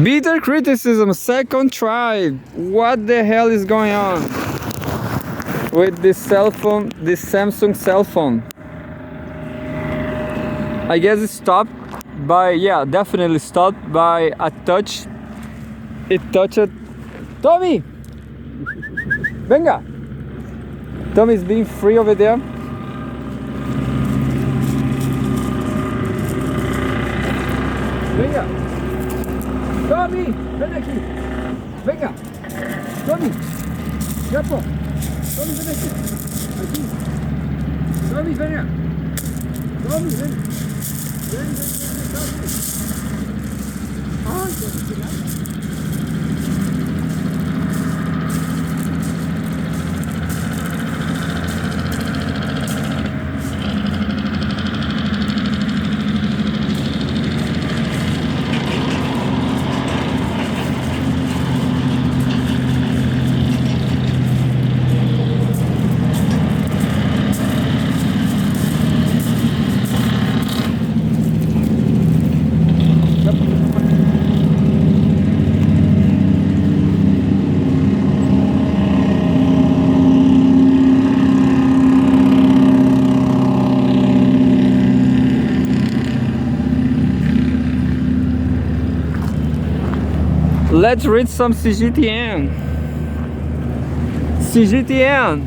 Bitter criticism, second try. What the hell is going on with this cell phone, this Samsung cell phone? I guess it stopped by, yeah, definitely stopped by a touch. It touched. Tommy! Venga! Tommy is being free over there. Venga! Tommy! Ven aquí! Venga! Tommy! Chapo! Tommy, ven aquí! Aquí! Tommy, venga! Tommy, ven! Ven, Tommy! Ay, qué nada. Let's read some CGTN. CGTN.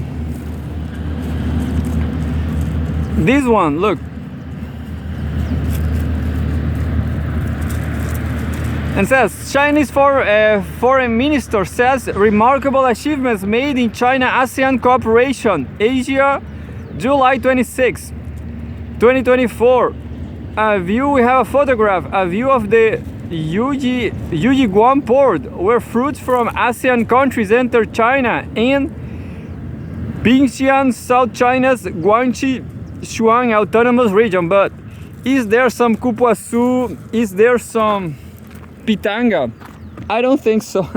This one, look. And says, Chinese foreign minister says remarkable achievements made in China-ASEAN cooperation, Asia, July 26, 2024. A view, we have a photograph, a view of the Yujiguan port, where fruits from ASEAN countries enter China, and Bingxian, South China's Guangxi Shuang Autonomous Region. But is there some Kupuasu? Is there some Pitanga? I don't think so.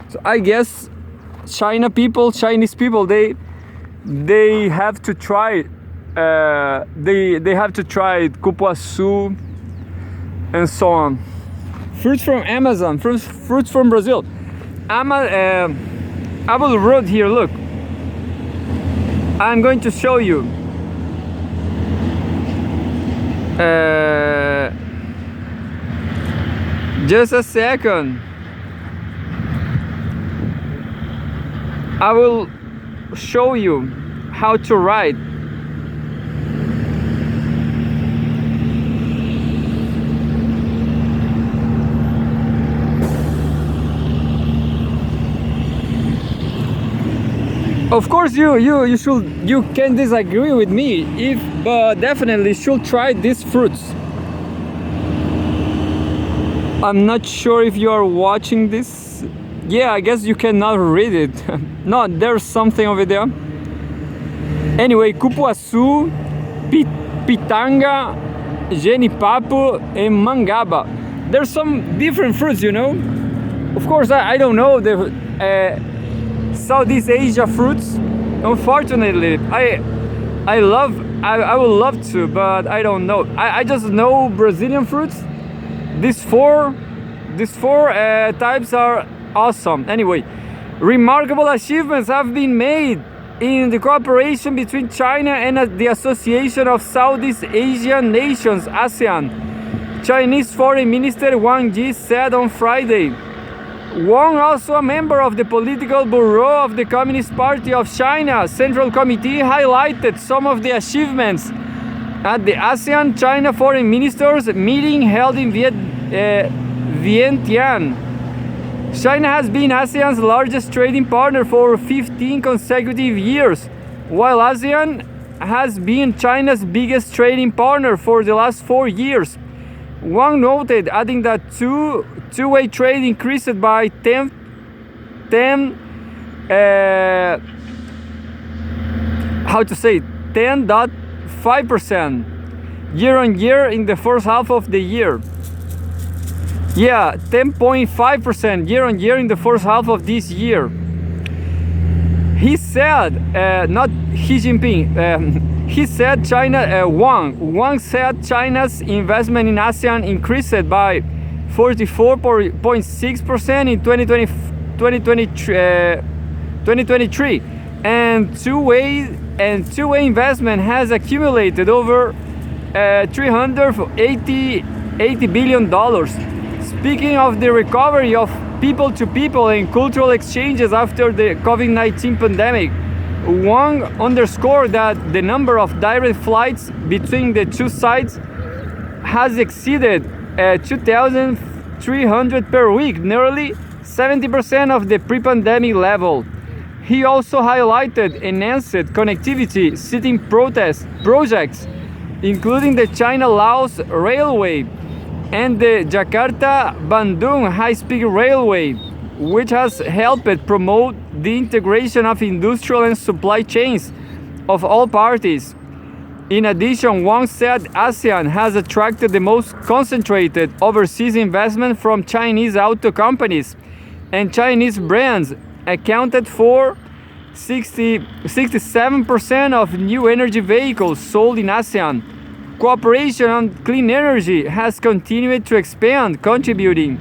So I guess Chinese people, they have to try. They have to try Kupuasu and so on. Fruits from Amazon, fruits from Brazil. I will write here, look. I'm going to show you. Just a second. I will show you how to write. Of course, you can disagree with me, but definitely should try these fruits. I'm not sure if you are watching this. Yeah, I guess you cannot read it. No, there's something over there. Anyway, Cupuaçu, Pitanga, Genipapo, and Mangaba. There's some different fruits, you know. Of course, I don't know the Southeast Asia fruits. Unfortunately, I would love to, but I don't know. I just know Brazilian fruits. These four types are awesome. Anyway, remarkable achievements have been made in the cooperation between China and the Association of Southeast Asian Nations, ASEAN. Chinese Foreign Minister Wang Yi said on Friday. Wang, also a member of the Political Bureau of the Communist Party of China Central Committee, highlighted some of the achievements at the ASEAN-China Foreign Ministers meeting held in Vientiane. China has been ASEAN's largest trading partner for 15 consecutive years, while ASEAN has been China's biggest trading partner for the last 4 years. Wang noted, adding that two-way trade increased by 10.5% year-on-year in the first half of the year. Yeah, 10.5% year-on-year in the first half of this year. He said, not Xi Jimping, he said Wang said China's investment in ASEAN increased by 44.6% in 2023, and two-way investment has accumulated over $380 billion. Speaking of the recovery of people-to-people and cultural exchanges after the COVID-19 pandemic, Wang underscored that the number of direct flights between the two sides has exceeded 2,300 per week, nearly 70% of the pre-pandemic level. He also highlighted enhanced connectivity citing projects, including the China-Laos Railway and the Jakarta-Bandung high-speed railway, which has helped promote the integration of industrial and supply chains of all parties. In addition, Wang said ASEAN has attracted the most concentrated overseas investment from Chinese auto companies, and Chinese brands accounted for 67% of new energy vehicles sold in ASEAN. Cooperation on clean energy has continued to expand, contributing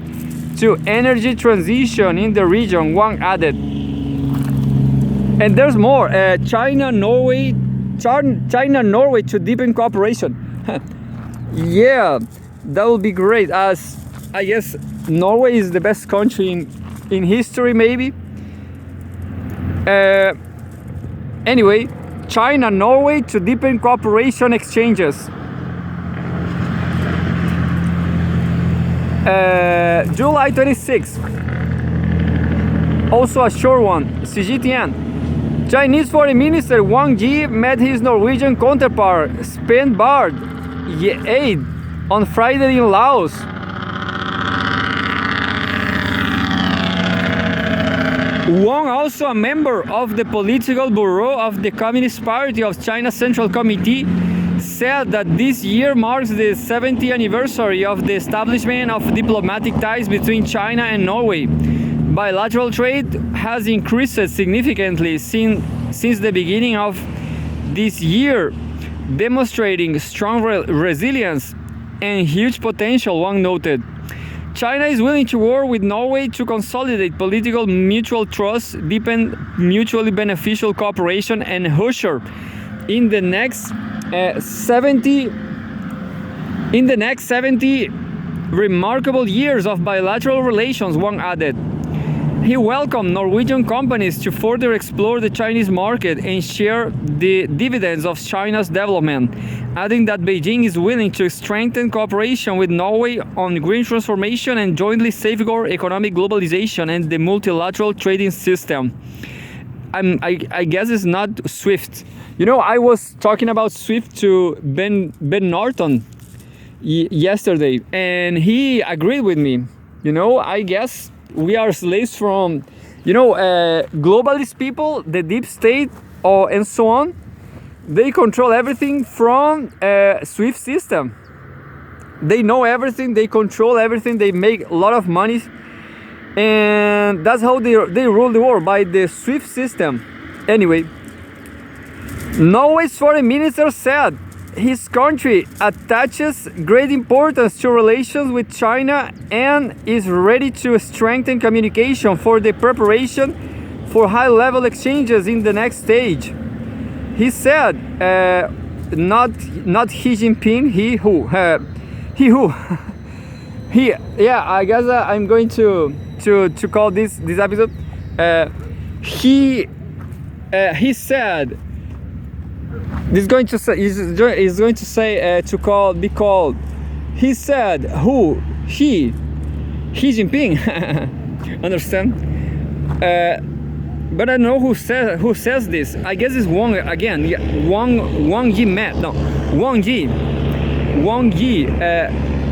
to energy transition in the region, Wang added. And there's more. China-Norway to deepen cooperation. Yeah, that would be great, as I guess Norway is the best country in history, maybe. Anyway, China-Norway to deepen cooperation exchanges. July 26. Also a short one. Xi Jinping. Chinese Foreign Minister Wang Yi met his Norwegian counterpart Sven Barth Eide on Friday in Laos. Wang, also a member of the Political Bureau of the Communist Party of China Central Committee, said that this year marks the 70th anniversary of the establishment of diplomatic ties between China and Norway. Bilateral trade has increased significantly since the beginning of this year, demonstrating strong resilience and huge potential, Wang noted. China is willing to work with Norway to consolidate political mutual trust, deepen mutually beneficial cooperation, and usher in the next 70 remarkable years of bilateral relations, Wang added. He welcomed Norwegian companies to further explore the Chinese market and share the dividends of China's development, adding that Beijing is willing to strengthen cooperation with Norway on green transformation and jointly safeguard economic globalization and the multilateral trading system. I guess it's not SWIFT. You know, I was talking about SWIFT to Ben Norton yesterday, and he agreed with me. You know, I guess we are slaves from, globalist people, the deep state, and so on. They control everything from SWIFT system. They know everything, they control everything, they make a lot of money, and that's how they rule the world, by the SWIFT system. Anyway, Norway's foreign minister said his country attaches great importance to relations with China and is ready to strengthen communication for the preparation for high-level exchanges in the next stage. He said, not Xi Jinping, he who, he. Yeah, I guess I'm going to call this episode. He said. He's going to say. Be called. He said, who? Xi Jinping. Understand? But I don't know who says this. I guess it's Wang again. Yeah, Wang Yi met. No, Wang Yi.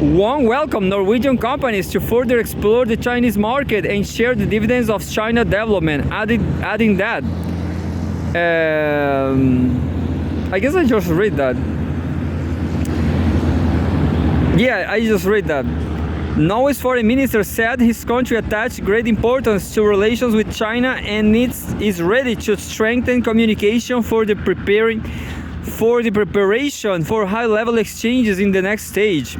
Wang welcomed Norwegian companies to further explore the Chinese market and share the dividends of China development. Adding that. I guess I just read that. Yeah, I just read that. Norway's foreign minister said his country attached great importance to relations with China and is ready to strengthen communication for the preparation for high-level exchanges in the next stage.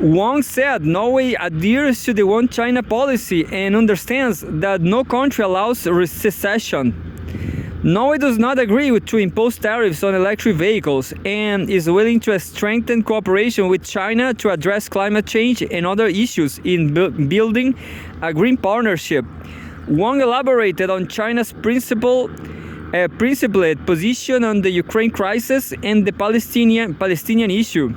Wang said Norway adheres to the One China policy and understands that no country allows secession. Norway does not agree to impose tariffs on electric vehicles and is willing to strengthen cooperation with China to address climate change and other issues in building a green partnership. Wang elaborated on China's principled position on the Ukraine crisis and the Palestinian issue,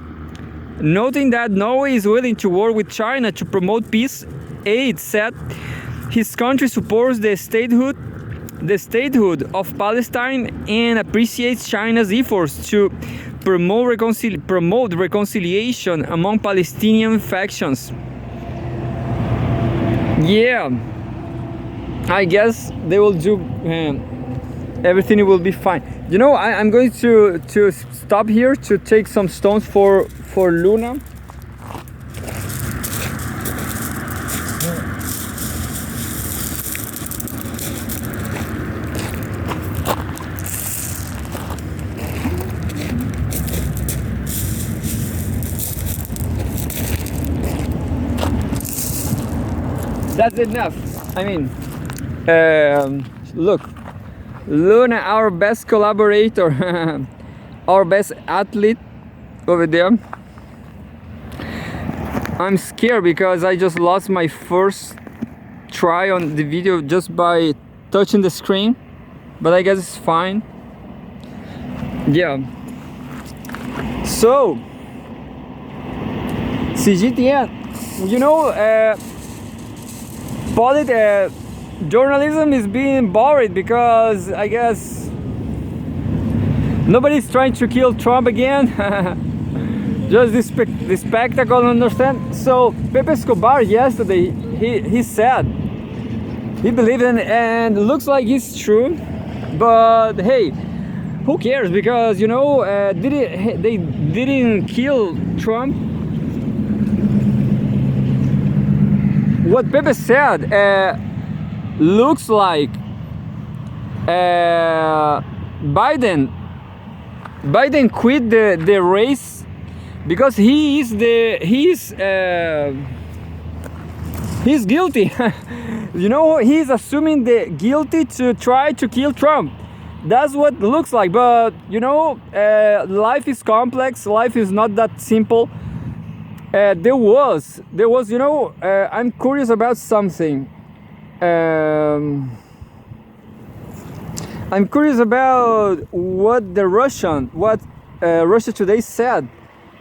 noting that Norway is willing to work with China to promote peace. Aide said his country supports the statehood of Palestine and appreciates China's efforts to promote reconciliation among Palestinian factions. Yeah, I guess they will do. Everything will be fine. You know, I'm going to stop here to take some stones for Luna. That's enough. I mean, look, Luna, our best collaborator, our best athlete over there. I'm scared because I just lost my first try on the video just by touching the screen, but I guess it's fine. Yeah. So, CGTN, you know, journalism is being boring because I guess nobody's trying to kill Trump again. Just this spectacle, understand? So Pepe Escobar yesterday, he said he believed in, and looks like it's true, but hey, who cares? Because you know, they didn't kill Trump. What Pepe said looks like Biden quit the race because he's guilty. You know, he's assuming the guilty to try to kill Trump. That's what it looks like. But you know, life is complex. Life is not that simple. There was, you know, I'm curious about something. I'm curious about what Russia Today said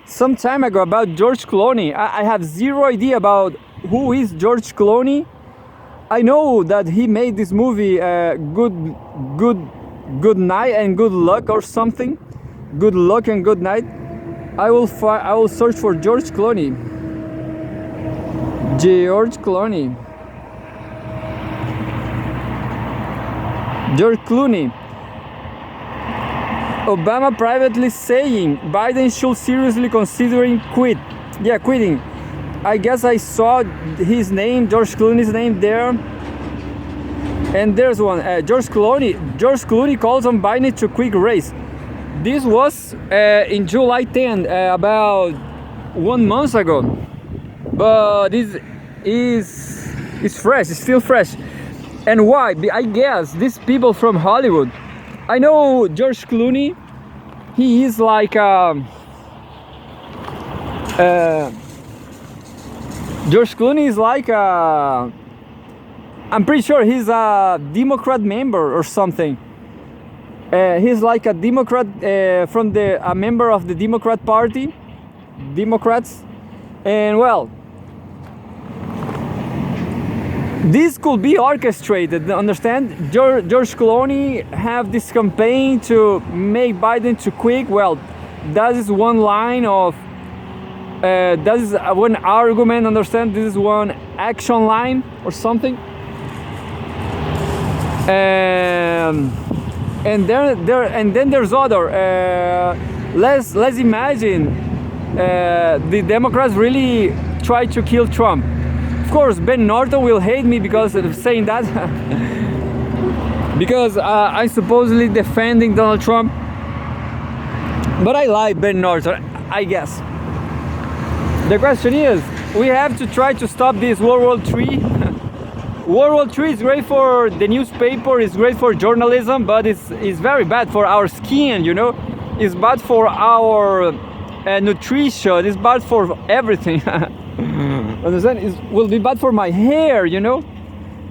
some time ago about George Clooney. I have zero idea about who is George Clooney. I know that he made this movie, Good Night and Good Luck or something. Good Luck and Good Night. I will search for George Clooney. George Clooney. George Clooney. Obama privately saying Biden should seriously considering quitting. I guess I saw his name, George Clooney's name there. And there's one, George Clooney. George Clooney calls on Biden to quit race. This was in July 10, about 1 month ago. But it is fresh, it's still fresh. And why? I guess these people from Hollywood. I know George Clooney, he is like George Clooney is like I'm pretty sure he's a Democrat member or something. He's like a Democrat a member of the Democrat Party, Democrats, and well, this could be orchestrated. Understand? George Clooney have this campaign to make Biden to quit. Well, that is one line of. That is one argument. Understand? This is one action line or something. And then there's other. Let's imagine the Democrats really try to kill Trump. Of course, Ben Norton will hate me because of saying that. Because I'm supposedly defending Donald Trump. But I like Ben Norton, I guess. The question is, we have to try to stop this World War III. World War III is great for the newspaper, it's great for journalism, but it's very bad for our skin, you know? It's bad for our nutrition, it's bad for everything. Understand? It will be bad for my hair, you know?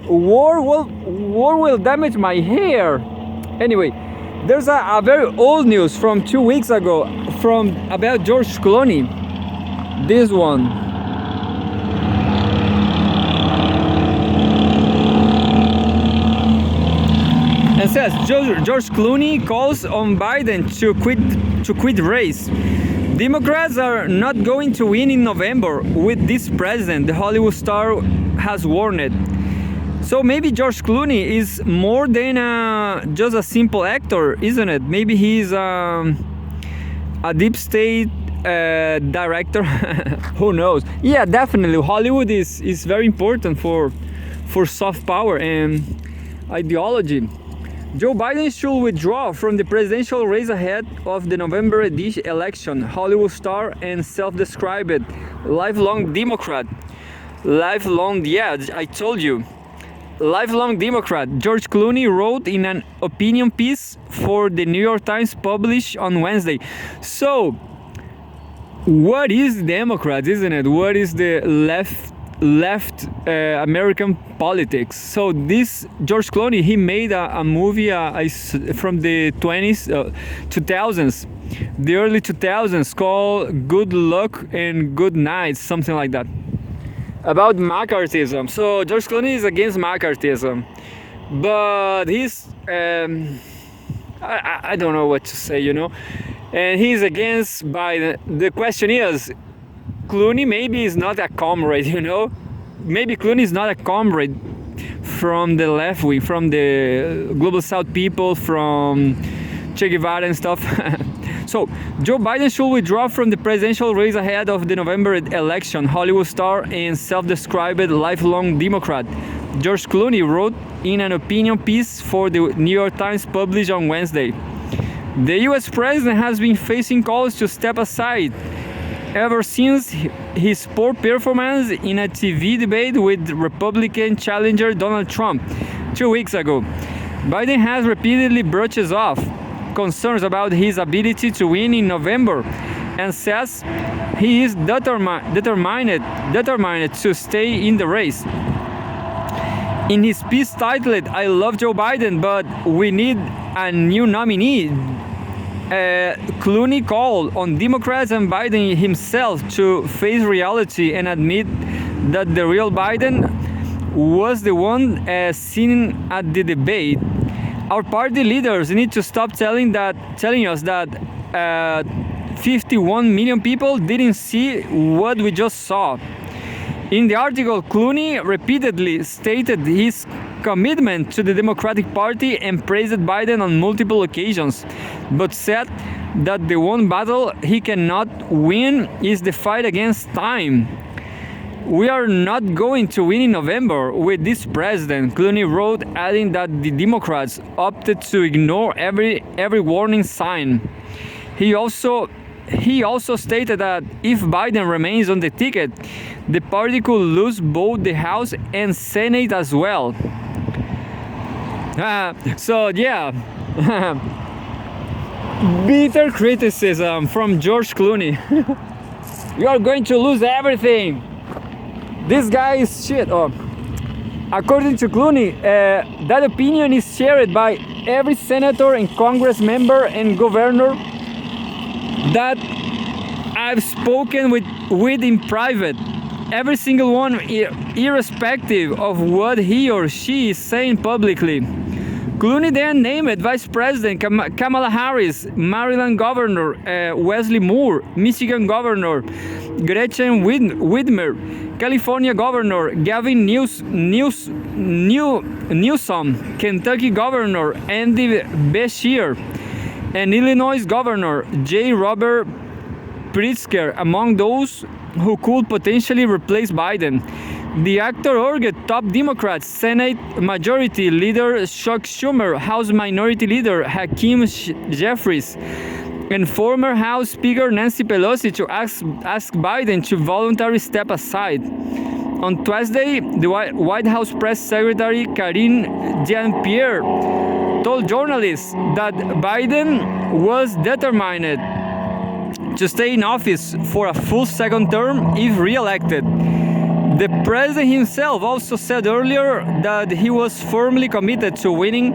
War will damage my hair. Anyway, there's a very old news from 2 weeks ago about George Clooney. This one. And says George Clooney calls on Biden to quit race. Democrats are not going to win in November with this president, the Hollywood star has warned. So maybe George Clooney is more than just a simple actor, isn't it? Maybe he's a deep state director. Who knows? Yeah, definitely. Hollywood is very important for soft power and ideology. Joe Biden should withdraw from the presidential race ahead of the November election. Hollywood star and self-described lifelong Democrat. Yeah, I told you. Lifelong Democrat George Clooney wrote in an opinion piece for the New York Times published on Wednesday. So, what is Democrats, isn't it? What is the left American politics? So this George Clooney, he made a movie from the 2000s, the early 2000s, called Good Luck and Good Night, something like that, about McCarthyism. So George Clooney is against McCarthyism, but he's I don't know what to say, you know, and he's against Biden. The question is, Clooney maybe is not a comrade, you know, maybe Clooney is not a comrade from the left wing, from the Global South people, from Che Guevara and stuff. So, Joe Biden should withdraw from the presidential race ahead of the November election. Hollywood star and self-described lifelong Democrat George Clooney wrote in an opinion piece for the New York Times published on Wednesday. The US president has been facing calls to step aside ever since his poor performance in a TV debate with Republican challenger Donald Trump 2 weeks ago. Biden has repeatedly brushed off concerns about his ability to win in November and says he is determined to stay in the race. In his piece titled, "I love Joe Biden, but we need a new nominee," Clooney called on Democrats and Biden himself to face reality and admit that the real Biden was the one seen at the debate. Our party leaders need to stop telling us that 51 million people didn't see what we just saw. In the article, Clooney repeatedly stated his commitment to the Democratic Party and praised Biden on multiple occasions, but said that the one battle he cannot win is the fight against time. We are not going to win in November with this president, Clooney wrote, adding that the Democrats opted to ignore every warning sign. He also stated that if Biden remains on the ticket, the party could lose both the House and Senate as well. So yeah, bitter criticism from George Clooney. You are going to lose everything. This guy is shit. According to Clooney, that opinion is shared by every senator and Congress member and governor that I've spoken with in private. Every single one, irrespective of what he or she is saying publicly. Clooney then named Vice President Kamala Harris, Maryland Governor Wesley Moore, Michigan Governor Gretchen Whitmer, California Governor Gavin Newsom, Kentucky Governor Andy Beshear, and Illinois Governor J. Robert Pritzker among those who could potentially replace Biden. The actor urged top Democrats, Senate Majority Leader Chuck Schumer, House Minority Leader Hakeem Jeffries, and former House Speaker Nancy Pelosi to ask Biden to voluntarily step aside. On Tuesday, the White House Press Secretary Karine Jean-Pierre told journalists that Biden was determined to stay in office for a full second term if re-elected. The president himself also said earlier that he was firmly committed to winning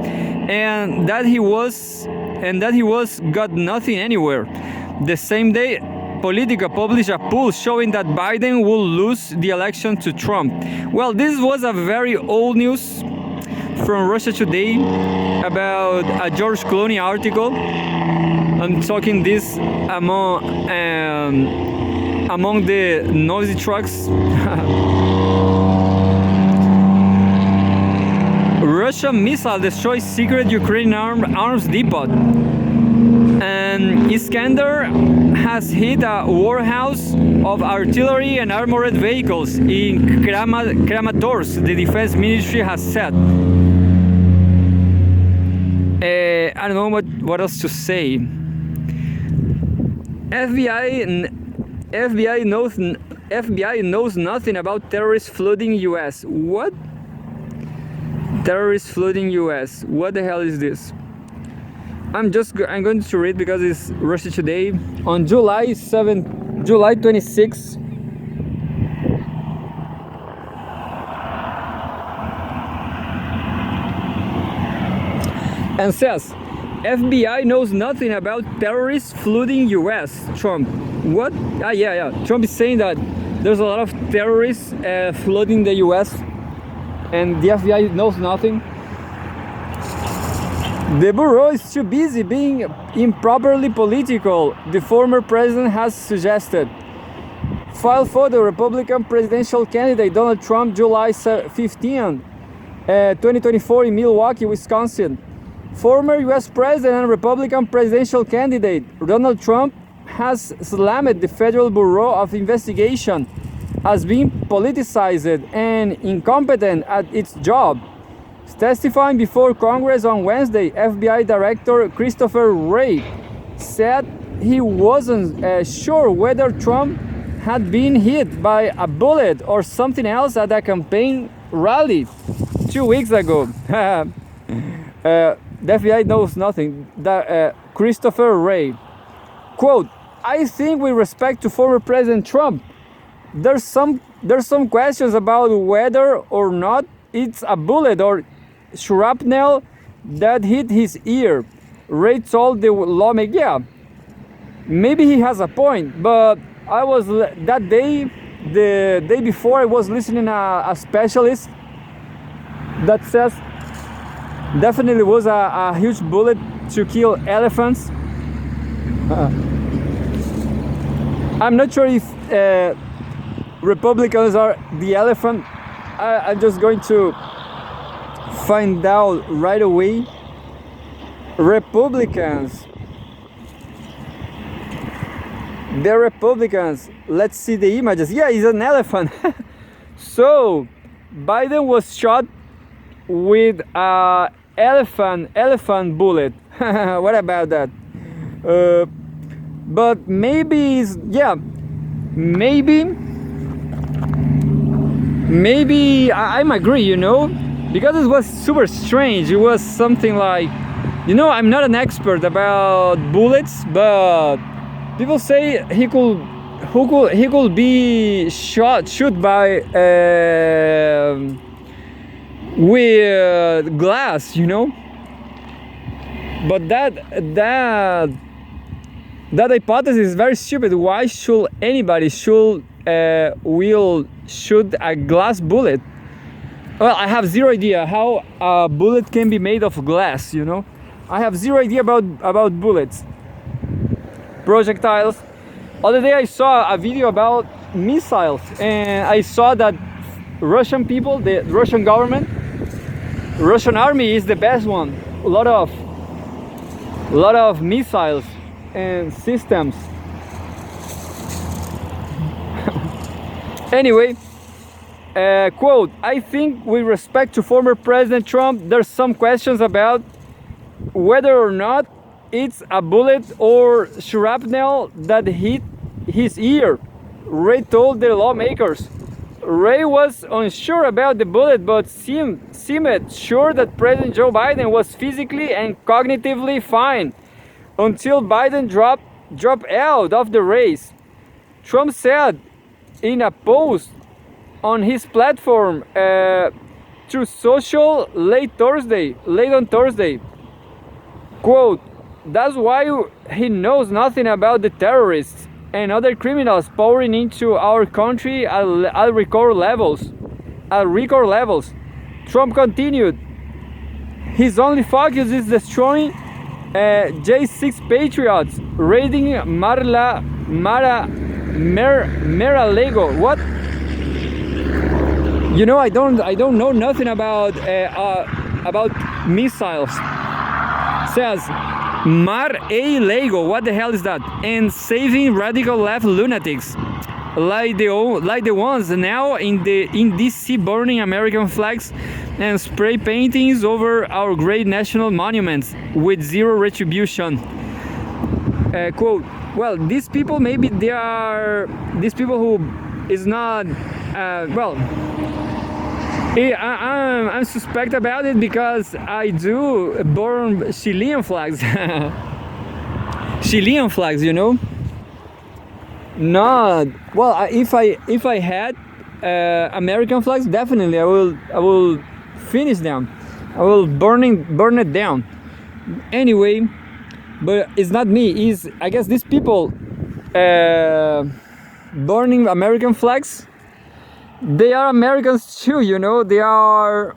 and that he was got nothing anywhere. The same day, Politico published a poll showing that Biden will lose the election to Trump. Well, this was a very old news from Russia Today about a George Clooney article. I'm talking this among the noisy trucks. Russian missile destroys secret Ukrainian arms depot. And Iskander has hit a warehouse of artillery and armored vehicles in Kramatorsk, the defense ministry has said. I don't know what else to say. FBI knows nothing about terrorists flooding U.S. What? Terrorists flooding U.S. What the hell is this? I'm going to read because it's Russia Today on July 26. And says, FBI knows nothing about terrorists flooding U.S. Trump. What? Yeah. Trump is saying that there's a lot of terrorists flooding the U.S. and the FBI knows nothing. The Bureau is too busy being improperly political, the former president has suggested. File for the Republican presidential candidate Donald Trump, July 15, 2024 in Milwaukee, Wisconsin. Former U.S. President and Republican presidential candidate Donald Trump has slammed the Federal Bureau of Investigation as being politicized and incompetent at its job. Testifying before Congress on Wednesday, FBI Director Christopher Wray said he wasn't sure whether Trump had been hit by a bullet or something else at a campaign rally 2 weeks ago. The FBI knows nothing. Christopher Wray, quote, I think with respect to former President Trump, there's some questions about whether or not it's a bullet or shrapnel that hit his ear. Ray told the lawmaker, yeah, maybe he has a point, but I was that day, the day before, I was listening a specialist that says definitely was a huge bullet to kill elephants. I'm not sure if Republicans are the elephant. I'm just going to find out right away. Republicans. The Republicans. Let's see the images. Yeah, he's an elephant. So, Biden was shot with a elephant bullet. What about that? But maybe, maybe I'm agree, you know, because it was super strange. It was something like, you know, I'm not an expert about bullets, but people say he could be shoot by with glass, you know. But that hypothesis is very stupid. Why should anybody shoot a glass bullet? Well, I have zero idea how a bullet can be made of glass, you know. I have zero idea about bullets, projectiles. Other day I saw a video about missiles, and I saw that Russian people, the Russian government, Russian army is the best one. A lot of missiles and systems. Anyway, quote, I think with respect to former President Trump, there's some questions about whether or not it's a bullet or shrapnel that hit his ear, Ray told the lawmakers. Ray was unsure about the bullet, but seemed sure that President Joe Biden was physically and cognitively fine until Biden dropped out of the race. Trump said in a post on his platform through social late on Thursday, quote, "That's why he knows nothing about the terrorists and other criminals pouring into our country at record levels. Trump continued, "His only focus is destroying J6 patriots, raiding Mar-a-Lago." What? You know, I don't know nothing about missiles. Says Mar-a-Lago. What the hell is that? And saving radical left lunatics like the ones now in DC burning American flags and spray paintings over our great national monuments with zero retribution. Quote, well, these people, maybe they are these people who is not I'm suspect about it because I do burn Chilean flags. Chilean flags, you know. Not well. If I had American flags, definitely I will finish them. I will burn it down. Anyway, but it's not me. It's, I guess, these people burning American flags. They are Americans too, you know. They are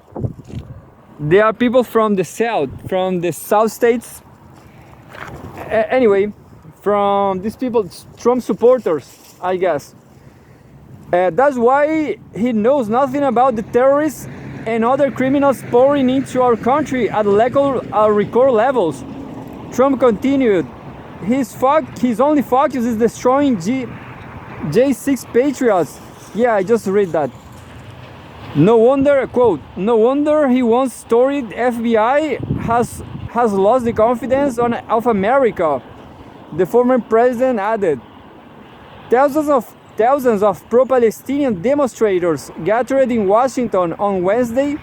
people from the South states. Anyway, from these people, Trump supporters, I guess. That's why he knows nothing about the terrorists and other criminals pouring into our country at record levels. Trump continued, his only focus is destroying J6 patriots. Yeah, I just read that. No wonder, quote, "No wonder he once storied FBI has lost the confidence of America," the former president added. Thousands of pro-Palestinian demonstrators gathered in Washington on Wednesday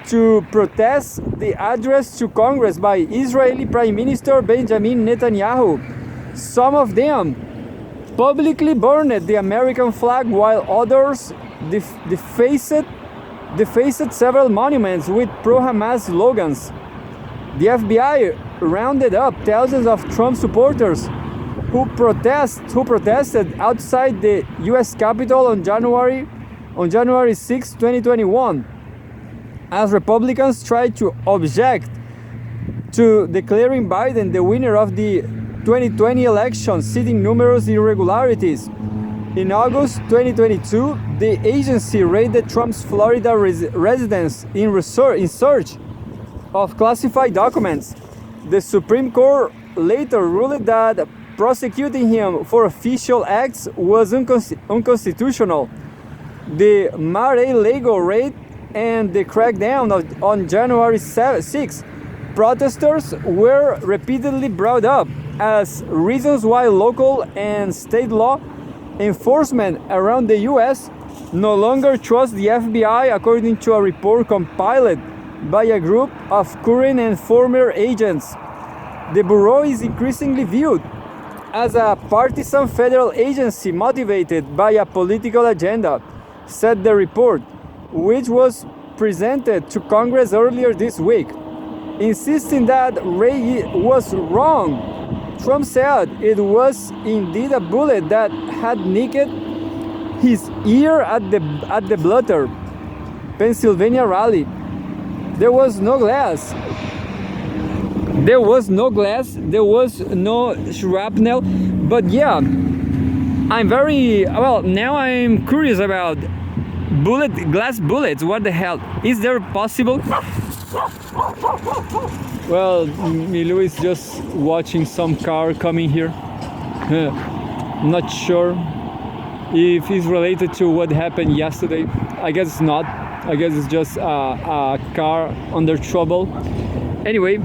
to protest the address to Congress by Israeli Prime Minister Benjamin Netanyahu. Some of them publicly burned the American flag, while others defaced several monuments with pro-Hamas slogans. The FBI rounded up thousands of Trump supporters who protested outside the U.S. Capitol on January 6, 2021, as Republicans tried to object to declaring Biden the winner of the 2020 election, citing numerous irregularities. In August 2022, the agency raided Trump's Florida residence in search of classified documents. The Supreme Court later ruled that prosecuting him for official acts was unconstitutional. The Mar-a-Lago raid and the crackdown on January 6, protesters were repeatedly brought up as reasons why local and state law enforcement around the U.S. no longer trust the FBI, according to a report compiled by a group of current and former agents. The Bureau is increasingly viewed as a partisan federal agency motivated by a political agenda, said the report, which was presented to Congress earlier this week. Insisting that Ray was wrong, Trump said it was indeed a bullet that had nicked his ear at the Blutter, Pennsylvania rally. There was no glass. There was no shrapnel. But yeah, now I'm curious about glass bullets. What the hell? Is there possible? Well, Milu is just watching some car coming here. Not sure if it's related to what happened yesterday. I guess it's not. I guess it's just a car under trouble. Anyway,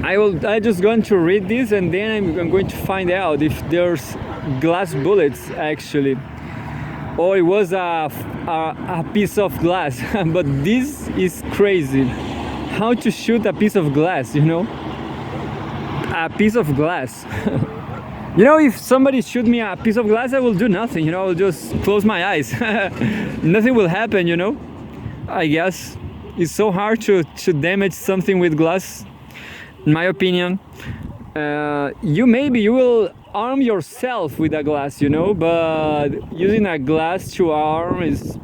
I just going to read this, and then I'm going to find out if there's glass bullets actually, or it was a piece of glass. But this is crazy. How to shoot a piece of glass, you know? A piece of glass. You know, if somebody shoot me a piece of glass, I will do nothing, you know, I'll just close my eyes. Nothing will happen, you know, I guess. It's so hard to damage something with glass, in my opinion. You will arm yourself with a glass, you know, but using a glass to arm is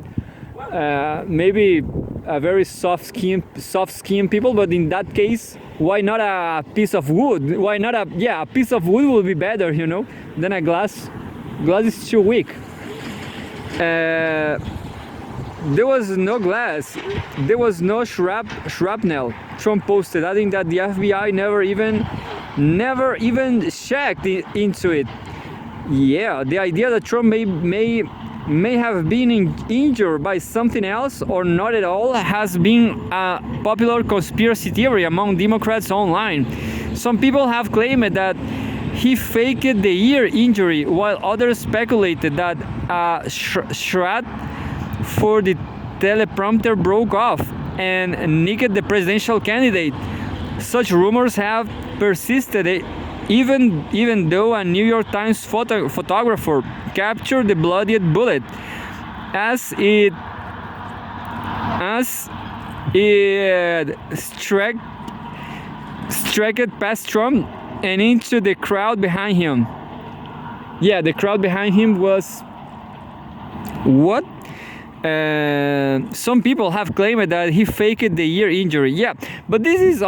maybe a very soft skin people, but in that case, why not a piece of wood? Why not a piece of wood will be better, you know, than a glass. Glass is too weak. There was no glass, there was no shrapnel, Trump posted, adding that the FBI never even checked into it. Yeah, the idea that Trump may have been injured by something else or not at all has been a popular conspiracy theory among Democrats online. Some people have claimed that he faked the ear injury, while others speculated that a shred for the teleprompter broke off and nicked the presidential candidate. Such rumors have persisted even though a New York Times photographer captured the bloodied bullet as it struck past Trump and into the crowd behind him. Yeah, the crowd behind him was what? Some people have claimed that he faked the ear injury. Yeah, but this is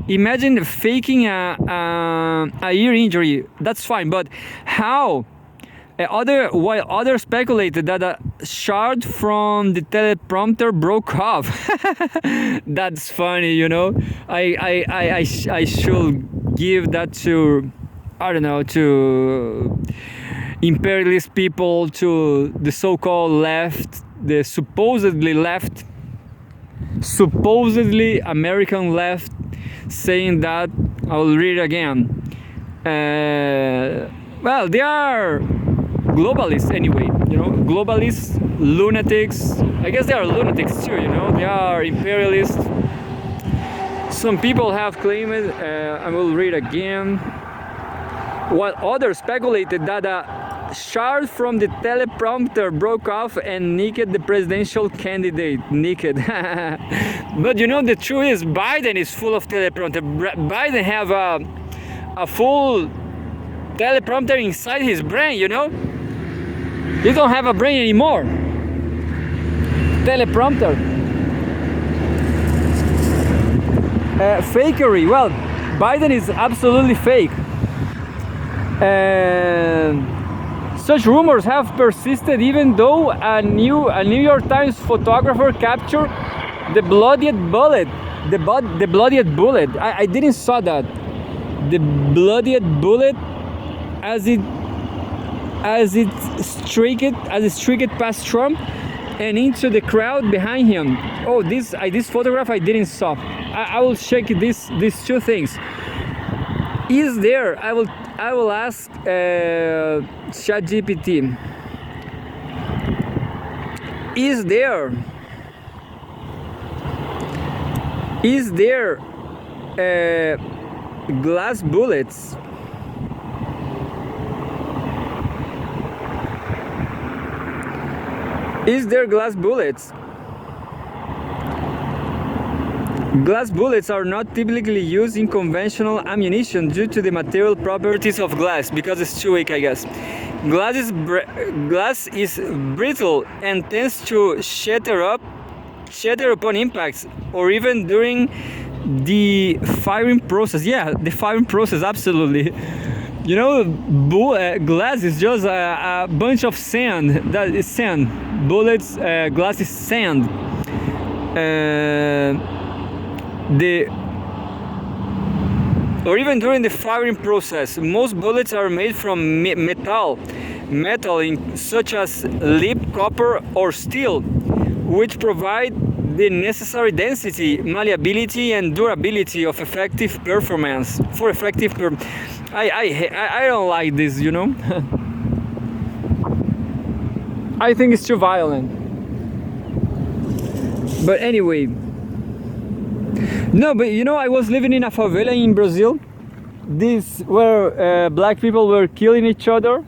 imagine faking a ear injury. That's fine, but how? While others speculated that a shard from the teleprompter broke off. That's funny, you know. I should give that to, I don't know, to imperialist people, to the so-called left, the supposedly American left, saying that. I will read it again. Well, they are globalists anyway, you know, globalists, lunatics. I guess they are lunatics too, you know, they are imperialists. Some people have claimed, I will read again, while others speculated that a shard from the teleprompter broke off and nicked the presidential candidate. Nicked. But you know, the truth is Biden is full of teleprompter. Biden have a full teleprompter inside his brain, you know. He don't have a brain anymore. Teleprompter. Fakery. Well, Biden is absolutely fake. Such rumors have persisted even though a New York Times photographer captured the bloodied bullet. The bloodied bullet. I didn't saw that. The bloodied bullet as it streaked past Trump and into the crowd behind him. Oh, this photograph I didn't saw. I will check these two things. Is there? I will ask ChatGPT. Is there glass bullets? Is there glass bullets? Glass bullets are not typically used in conventional ammunition due to the material properties of glass, because it's too weak, I guess. Glass is brittle and tends to shatter upon impacts, or even during the firing process. Yeah, the firing process, absolutely. You know, glass is just a bunch of sand. That is sand. Bullets, glass is sand. Or even during the firing process, most bullets are made from metal such as lead, copper, or steel, which provide the necessary density, malleability, and durability of effective performance for effective. I don't like this, you know. I think it's too violent. But anyway, no, but you know, I was living in a favela in Brazil. This where black people were killing each other,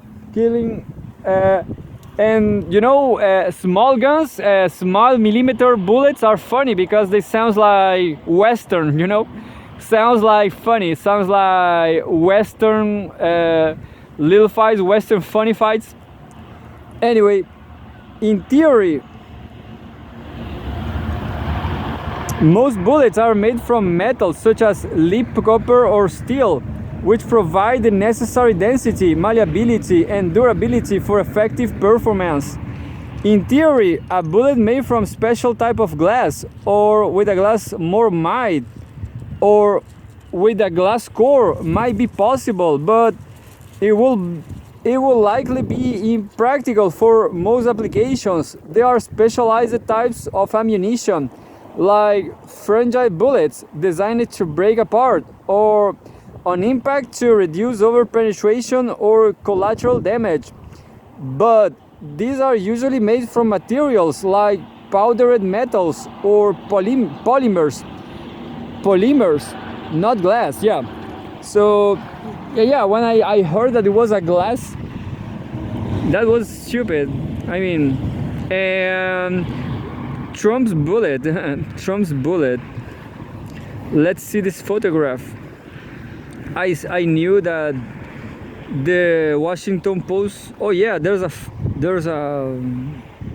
and you know, small guns, small millimeter bullets are funny because they sounds like Western, you know, sounds like funny, sounds like Western little fights, Western funny fights. Anyway, in theory, most bullets are made from metals such as lead, copper, or steel, which provide the necessary density, malleability, and durability for effective performance. In theory, a bullet made from special type of glass, or with a glass more made, or with a glass core might be possible, but it will likely be impractical for most applications. There are specialized types of ammunition, like fragile bullets designed to break apart, or on impact to reduce over-penetration or collateral damage. But these are usually made from materials like powdered metals or polymers, not glass. Yeah. So yeah, when I heard that it was a glass, that was stupid. I mean, and Trump's bullet. Let's see this photograph. I knew that the Washington Post. Oh yeah, there's a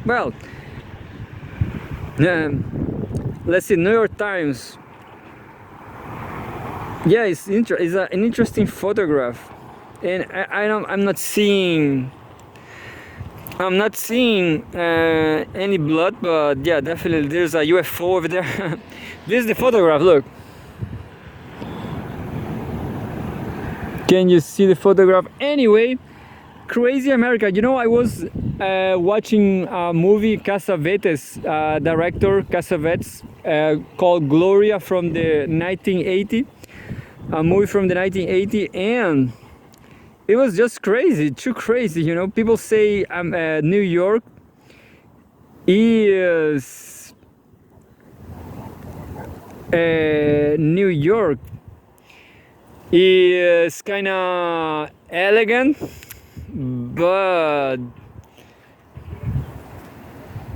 well. Let's see, New York Times. Yeah, it's an interesting photograph, and I'm not seeing any blood, but yeah, definitely there's a UFO over there. This is the photograph. Look. Can you see the photograph? Anyway, crazy America. You know, I was watching a movie, Cassavetes, director Cassavetes, called Gloria from the 1980. A movie from the 1980, and it was just crazy, too crazy. You know, people say New York is New York is kind of elegant, but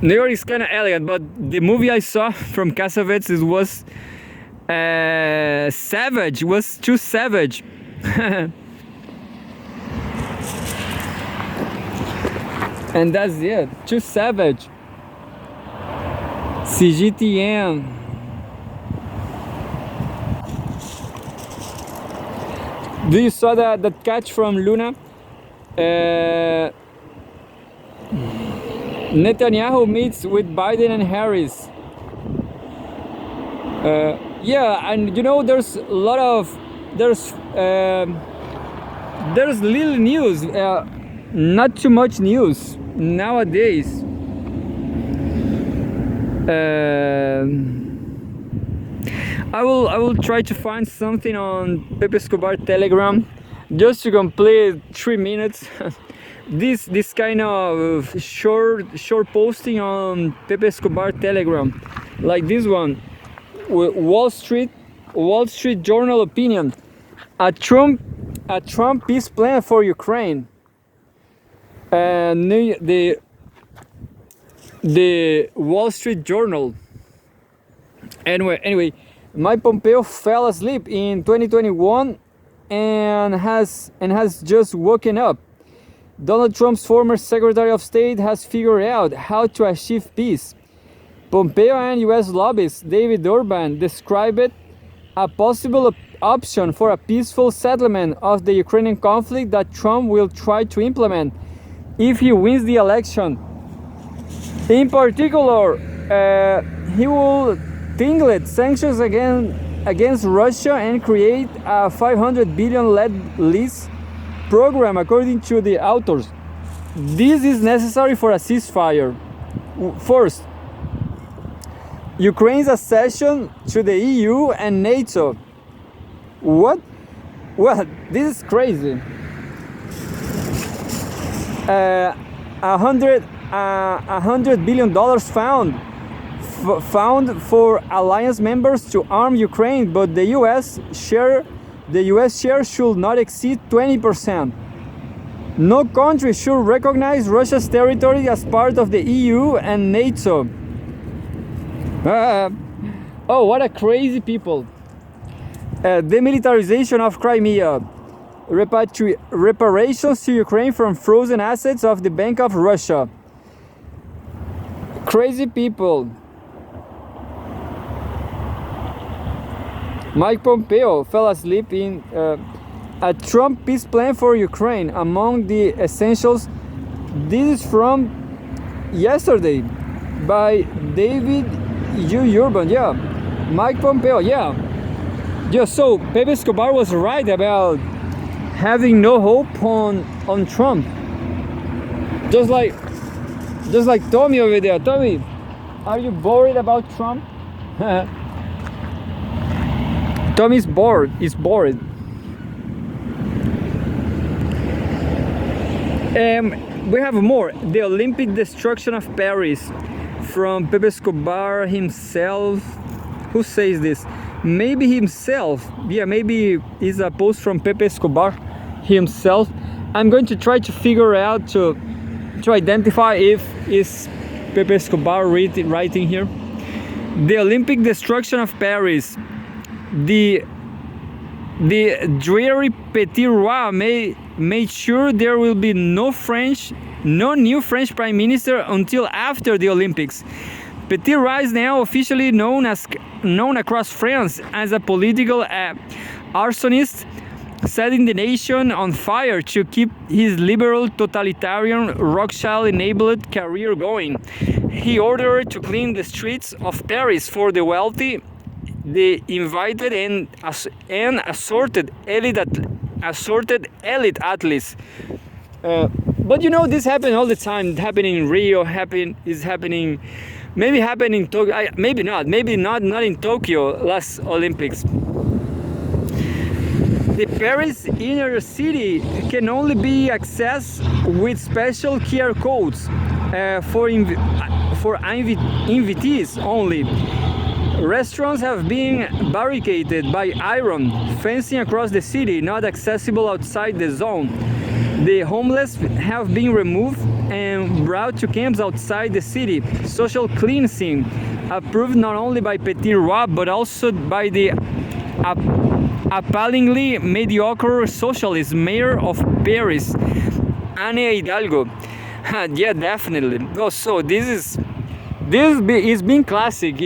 New York is kind of elegant. But the movie I saw from Cassavetes was savage. Was too savage. And that's it. Too savage. CGTM. Do you saw that catch from Luna? Netanyahu meets with Biden and Harris. Yeah, and you know, there's little news, not too much news nowadays. I will try to find something on Pepe Escobar Telegram, just to complete 3 minutes. this kind of short posting on Pepe Escobar Telegram, like this one. Wall Street Journal opinion: a Trump peace plan for Ukraine. The Wall Street Journal. Anyway, Mike Pompeo fell asleep in 2021 and has just woken up. Donald Trump's former Secretary of State has figured out how to achieve peace. Pompeo and U.S. lobbyist David Urban described it a possible option for a peaceful settlement of the Ukrainian conflict that Trump will try to implement if he wins the election. In particular, he will tingle sanctions against Russia and create a $500 billion lease program, according to the authors. This is necessary for a ceasefire. First, Ukraine's accession to the EU and NATO. What? What? This is crazy. $100 billion found for alliance members to arm Ukraine, but the U.S. share should not exceed 20%. No country should recognize Russia's territory as part of the EU and NATO. Oh, what a crazy people. Demilitarization of Crimea. Reparations to Ukraine from frozen assets of the Bank of Russia. Crazy people. Mike Pompeo fell asleep in a Trump peace plan for Ukraine. Among the essentials, this is from yesterday by David Urban. Yeah, Mike Pompeo. Yeah. So Pepe Escobar was right about having no hope on Trump. Just like Tommy over there. Tommy, are you worried about Trump? Tommy's bored. He's bored. We have more. The Olympic destruction of Paris from Pepe Escobar himself. Who says this? Maybe himself. Yeah, maybe it's a post from Pepe Escobar himself. I'm going to try to figure out to identify if it's Pepe Escobar writing here. The Olympic destruction of Paris. The dreary Petit Roi made sure there will be no new French Prime Minister until after the Olympics. Petit Roi is now officially known across France as a political arsonist, setting the nation on fire to keep his liberal, totalitarian, Rothschild-enabled career going. He ordered to clean the streets of Paris for the wealthy, the invited, and assorted elite athletes. But you know, this happens all the time. It happened in Rio. Is happening. Maybe happened in Tokyo. Maybe not. Maybe not in Tokyo last Olympics. The Paris inner city can only be accessed with special QR codes for invitees only. Restaurants have been barricaded by iron fencing across the city, not accessible outside the zone. The homeless have been removed and brought to camps outside the city. Social cleansing approved not only by Petit Roi but also by the appallingly mediocre socialist mayor of Paris, Anne Hidalgo. Yeah, definitely. Oh, so this is being classic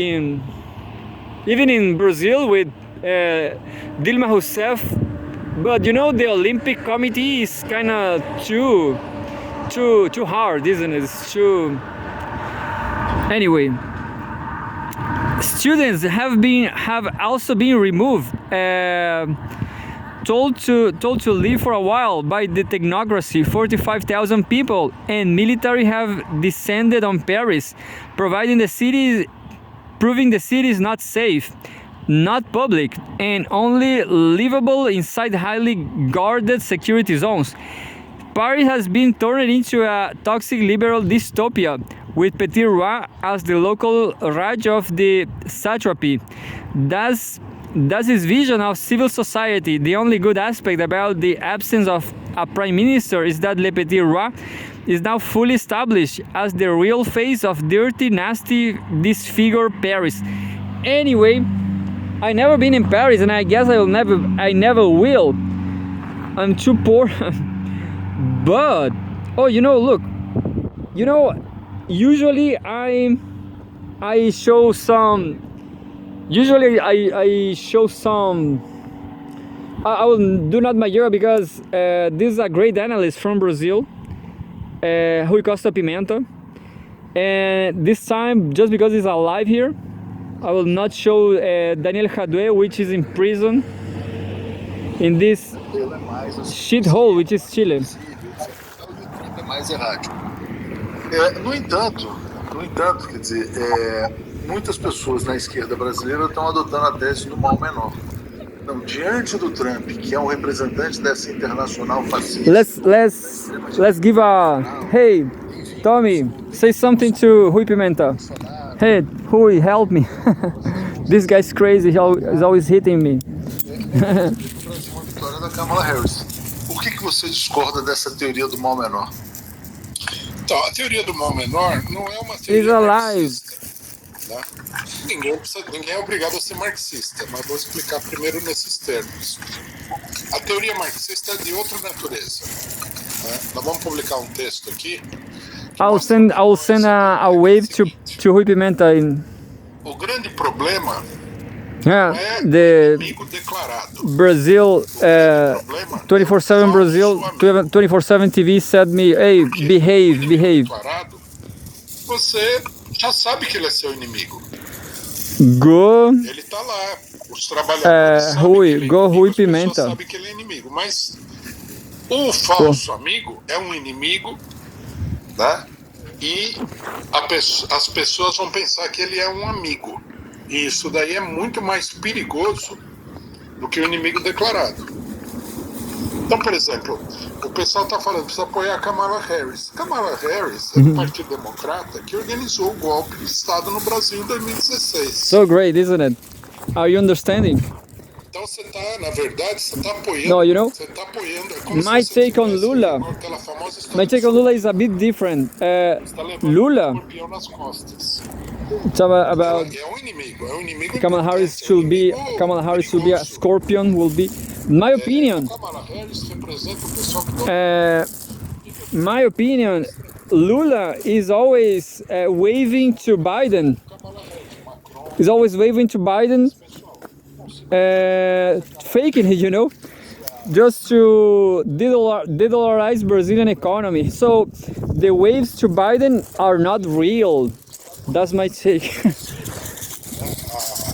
even in Brazil with Dilma Rousseff. But you know, the Olympic Committee is kind of too hard, isn't it? It's too. Anyway, students have also been removed, told to leave for a while by the technocracy. 45,000 people and military have descended on Paris, proving the city is not safe, not public, and only livable inside highly guarded security zones. Paris has been turned into a toxic liberal dystopia, with Petit Roi as the local Raj of the satrapy. That's his vision of civil society. The only good aspect about the absence of a prime minister is that Le Petit Roi is now fully established as the real face of dirty, nasty, disfigured Paris. Anyway, I never been in Paris, and I guess I never will. I'm too poor. But look, usually I show some. Usually I show some. I will do not Madeira because this is a great analyst from Brazil, Rui Costa Pimenta, and this time, just because he's alive here, I will not show Daniel Jadue, which is in prison in this shithole, which is Chile. No entanto, quer dizer, muitas pessoas na esquerda brasileira estão adotando a tese do mal menor. Então, diante do Trump, que é um representante dessa internacional fascista, Let's give a hey, Tommy, say something to Rui Pimenta. Hey, Rui, help me. This guy's crazy. He's always hitting me. o Brasil uma vitória da Kamala Harris. Por que você discorda dessa teoria do mal menor? Então, a teoria do mal menor não é uma teoria He's alive. marxista. Né? Ninguém é obrigado a ser marxista, mas vou explicar primeiro nesses termos. A teoria marxista é de outra natureza. Né? Nós vamos publicar um texto aqui. I'll send a wave to Rui Pimenta in. O grande problema Yeah, é the o inimigo declarado. Brazil 24/7 Brazil 24/7 TV said me, hey, behave. Declarado, você já sabe que ele é seu inimigo. Go. Ele tá lá. Os trabalhadores sabem Rui, que ele é go inimigo, Rui as pessoas Pimenta. sabem que ele é inimigo, mas o falso amigo é um inimigo, né? E as pessoas vão pensar que ele é um amigo. E isso daí é muito mais perigoso do que o inimigo declarado. Então, por exemplo, o pessoal está falando que precisa apoiar a Kamala Harris. Kamala Harris é do Partido Democrata que organizou o golpe de Estado no Brasil em 2016. So great, isn't it? Are you understanding? Então você está, na verdade, você está apoiando. No, you know, você está apoiando. É como my se você take on tivesse Lula. aquela famosa história My take on Lula is a bit different. você está levando Lula, um escorpião nas costas. about É um inimigo. Kamala Harris should be a scorpion. Will be, my opinion. Kamala Harris representa o pessoal que My opinion, Lula is always waving to Biden. He's always waving to Biden, faking it, you know, just to de-dollarize Brazilian economy. So the waves to Biden are not real. That's my take.